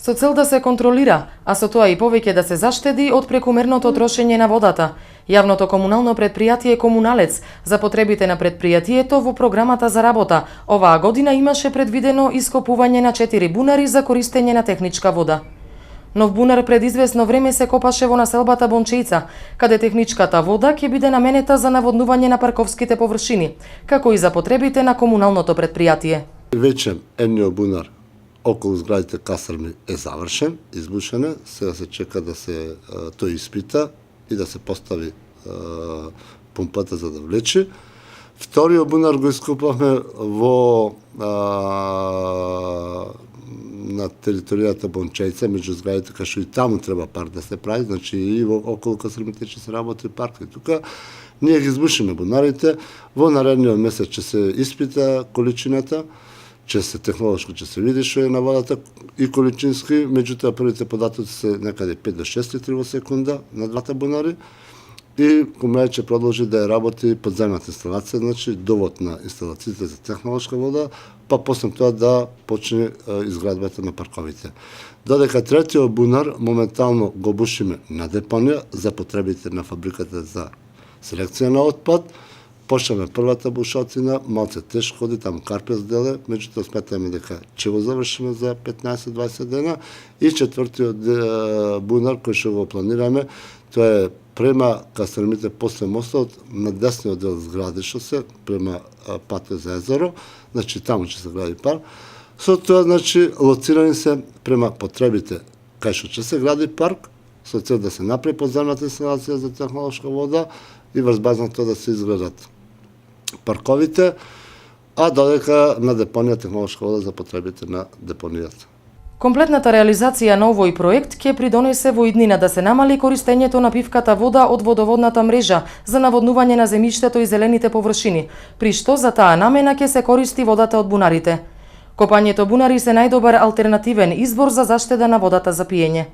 Со цел да се контролира, а со тоа и повеќе да се заштеди од прекумерното трошење на водата, јавното комунално предпријатие Комуналец за потребите на предпријатието во програмата за работа оваа година имаше предвидено ископување на 4 бунари за користење на техничка вода. Нов бунар пред известно време се копаше во населбата Бончејца, каде техничката вода ќе биде наменета за наводнување на парковските површини, како и за потребите на комуналното предпријатие. Веќе едниот бунар околу зградите касарни е завршен, избушен е, сега се чека да се тој испита и да се постави помпата за да влече. Вториот бунар го ископавме во на територијата Бончејца, меѓу зградите, кај што и таму треба парк да се прави, значи и во околу касарните ќе се работи парк и тука. Ние ги избушиме бунарите, во наредниот месец ќе се испита количината, ќе се технолошки ќе се види што е на водата и количински, меѓутоа првите податоци се некаде 5 до 6 литри во секунда на двата бунари и Комуналец ќе продолжи да ја работи подземната инсталација, значи довод на инсталациите за технолошка вода, па после тоа да почне изградбата на парковите. Додека третиот бунар моментално го бушиме на депонија за потребите на фабриката за селекција на отпад. Почнеме првата бушотина, малце тешко ходи, таму карпес деле, меѓутоа сметаме дека ќе го завршиме за 15-20 дена. И четвртиот бунар кој што го планираме, тоа е према касармите после мостот на десниот дел згради што се према патот за езеро, значи таму ќе се гради парк. Со тоа значи лоцирани се према потребите кај што ќе се гради парк, со цел да се направи подземната инсталација за технолошка вода и врз база на тоа да се изградат парковите, а додека на депонија технолошка вода за потребите на депонијата. Комплетната реализација на овој проект ќе придонесе во иднина да се намали користењето на пивката вода од водоводната мрежа за наводнување на земјиштето и зелените површини, при што за таа намена ќе се користи водата од бунарите. Копањето бунари се најдобар алтернативен избор за заштеда на водата за пиење.